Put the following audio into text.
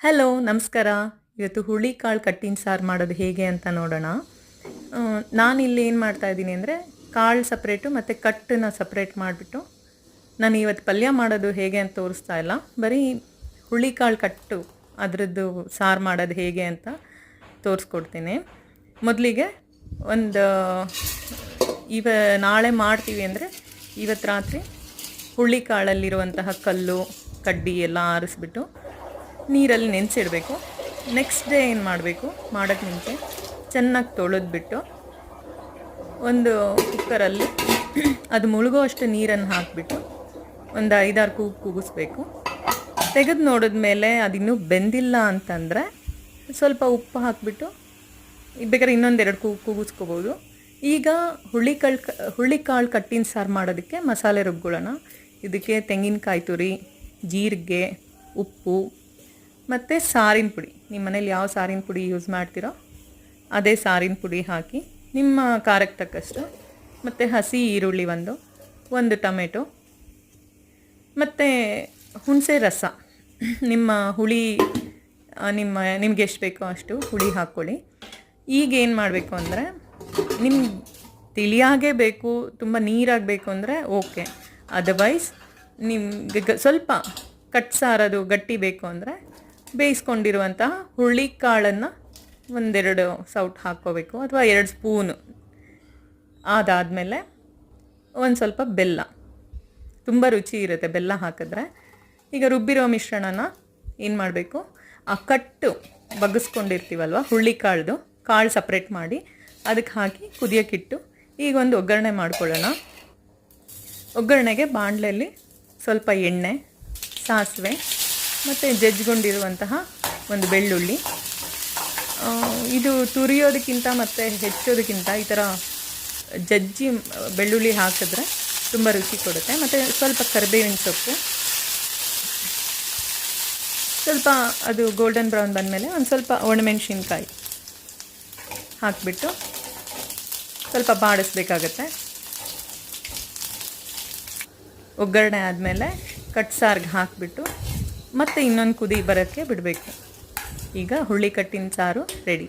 Hello ನಮಸ್ಕಾರ. ಇವತ್ತು ಹುರುಳಿಕಾಳು ಕಟ್ಟಿನ ಸಾರು ಮಾಡೋದು ಹೇಗೆ ಅಂತ ನೋಡೋಣ. ನಾನಿಲ್ಲಿ ಏನು ಮಾಡ್ತಾಯಿದ್ದೀನಿ ಅಂದರೆ ಕಾಳು ಸಪ್ರೇಟು ಮತ್ತು ಕಟ್ಟನ್ನ ಸಪ್ರೇಟ್ ಮಾಡಿಬಿಟ್ಟು ನಾನು ಇವತ್ತು ಪಲ್ಯ ಮಾಡೋದು ಹೇಗೆ ಅಂತ ತೋರಿಸ್ತಾ ಇಲ್ಲ, ಬರೀ ಹುರುಳಿಕಾಳು ಕಟ್ಟು ಅದರದ್ದು ಸಾರು ಮಾಡೋದು ಹೇಗೆ ಅಂತ ತೋರಿಸ್ಕೊಡ್ತೀನಿ. ಮೊದಲಿಗೆ ಒಂದು ನಾಳೆ ಮಾಡ್ತೀವಿ ಅಂದರೆ ಇವತ್ತು ರಾತ್ರಿ ಹುರುಳಿಕಾಳಲ್ಲಿರುವಂತಹ ಕಲ್ಲು ಕಡ್ಡಿ ಎಲ್ಲ ಆರಿಸ್ಬಿಟ್ಟು ನೀರಲ್ಲಿ ನೆನೆಸಿಡಬೇಕು. ನೆಕ್ಸ್ಟ್ ಡೇ ಏನು ಮಾಡಬೇಕು, ಮಾಡೋಕ್ಕೆ ಮುಂಚೆ ಚೆನ್ನಾಗಿ ತೊಳೆದ್ಬಿಟ್ಟು ಒಂದು ಕುಕ್ಕರಲ್ಲಿ ಅದು ಮುಳುಗೋ ಅಷ್ಟು ನೀರನ್ನು ಹಾಕಿಬಿಟ್ಟು ಒಂದು 5-6 ಕೂಗಿಸ್ಬೇಕು. ತೆಗೆದು ನೋಡಿದ್ಮೇಲೆ ಅದಿನ್ನೂ ಬೆಂದಿಲ್ಲ ಅಂತಂದರೆ ಸ್ವಲ್ಪ ಉಪ್ಪು ಹಾಕಿಬಿಟ್ಟು ಬೇಕಾದ್ರೆ ಇನ್ನೊಂದೆರಡು ಕೂಗಿಸ್ಕೋಬೋದು. ಈಗ ಹುರುಳಿಕಾಳು ಕಟ್ಟಿನ ಸಾರು ಮಾಡೋದಕ್ಕೆ ಮಸಾಲೆ ರುಬ್ಕೊಳ್ಳೋಣ. ಇದಕ್ಕೆ ತೆಂಗಿನಕಾಯಿ ತುರಿ, ಜೀರಿಗೆ, ಉಪ್ಪು ಮತ್ತು ಸಾರಿನ ಪುಡಿ. ನಿಮ್ಮ ಮನೇಲಿ ಯಾವ ಸಾರಿನ ಪುಡಿ ಯೂಸ್ ಮಾಡ್ತೀರೋ ಅದೇ ಸಾರಿನ ಪುಡಿ ಹಾಕಿ ನಿಮ್ಮ ಖಾರಕ್ಕೆ ತಕ್ಕಷ್ಟು, ಮತ್ತು ಹಸಿ ಈರುಳ್ಳಿ ಒಂದು ಟೊಮೆಟೊ, ಮತ್ತು ಹುಣಸೆ ರಸ. ನಿಮ್ಮ ಹುಳಿ ನಿಮ್ಗೆ ಎಷ್ಟು ಬೇಕೋ ಅಷ್ಟು ಹುಳಿ ಹಾಕ್ಕೊಳ್ಳಿ. ಈಗ ಏನು ಮಾಡಬೇಕು ಅಂದರೆ, ನಿಮ್ಗೆ ತಿಳಿಯಾಗೇ ಬೇಕು, ತುಂಬ ನೀರಾಗಬೇಕು ಅಂದರೆ ಓಕೆ. ಅದರ್ವೈಸ್ ನಿಮ್ಗೆ ಸ್ವಲ್ಪ ಸಾರದು ಗಟ್ಟಿ ಬೇಕು ಅಂದರೆ ಬೇಯಿಸ್ಕೊಂಡಿರುವಂತಹ ಹುರುಳಿಕಾಳನ್ನು 1-2 ಸೌಟ್ ಹಾಕ್ಕೋಬೇಕು, ಅಥವಾ 2 ಸ್ಪೂನು. ಅದಾದಮೇಲೆ ಒಂದು ಸ್ವಲ್ಪ ಬೆಲ್ಲ, ತುಂಬ ರುಚಿ ಇರುತ್ತೆ ಬೆಲ್ಲ ಹಾಕಿದ್ರೆ. ಈಗ ರುಬ್ಬಿರೋ ಮಿಶ್ರಣನ ಏನು ಮಾಡಬೇಕು, ಆ ಕಟ್ಟು ಬಗ್ಗಿಸ್ಕೊಂಡಿರ್ತೀವಲ್ವ ಹುರುಳಿಕಾಳ್ದು ಕಾಳು ಸಪ್ರೇಟ್ ಮಾಡಿ ಅದಕ್ಕೆ ಹಾಕಿ ಕುದಿಯೋಕ್ಕಿಟ್ಟು ಈಗ ಒಂದು ಒಗ್ಗರಣೆ ಮಾಡ್ಕೊಳ್ಳೋಣ. ಒಗ್ಗರಣೆಗೆ ಬಾಣಲೆಯಲ್ಲಿ ಸ್ವಲ್ಪ ಎಣ್ಣೆ, ಸಾಸಿವೆ ಮತ್ತು ಜಜ್ಜಿಕೊಂಡಿರುವಂತಹ ಒಂದು ಬೆಳ್ಳುಳ್ಳಿ. ಇದು ತುರಿಯೋದಕ್ಕಿಂತ ಮತ್ತು ಹೆಚ್ಚೋದಕ್ಕಿಂತ ಈ ಥರ ಜಜ್ಜಿ ಬೆಳ್ಳುಳ್ಳಿ ಹಾಕಿದ್ರೆ ತುಂಬ ರುಚಿ ಕೊಡುತ್ತೆ. ಮತ್ತು ಸ್ವಲ್ಪ ಕರಿಬೇವಿನ ಸೊಪ್ಪು, ಸ್ವಲ್ಪ ಅದು ಗೋಲ್ಡನ್ ಬ್ರೌನ್ ಬಂದಮೇಲೆ ಒಂದು ಸ್ವಲ್ಪ ಒಣಮೆಣಸಿನ್ಕಾಯಿ ಹಾಕಿಬಿಟ್ಟು ಸ್ವಲ್ಪ ಬಾಡಿಸ್ಬೇಕಾಗತ್ತೆ. ಒಗ್ಗರಣೆ ಆದಮೇಲೆ ಸಾರಿಗೆ ಹಾಕಿಬಿಟ್ಟು ಮತ್ತೆ ಇನ್ನೊಂದು ಕುದಿ ಬರೋಕ್ಕೆ ಬಿಡಬೇಕು. ಈಗ ಹುರುಳಿ ಕಟ್ಟಿನ ಸಾರು ರೆಡಿ.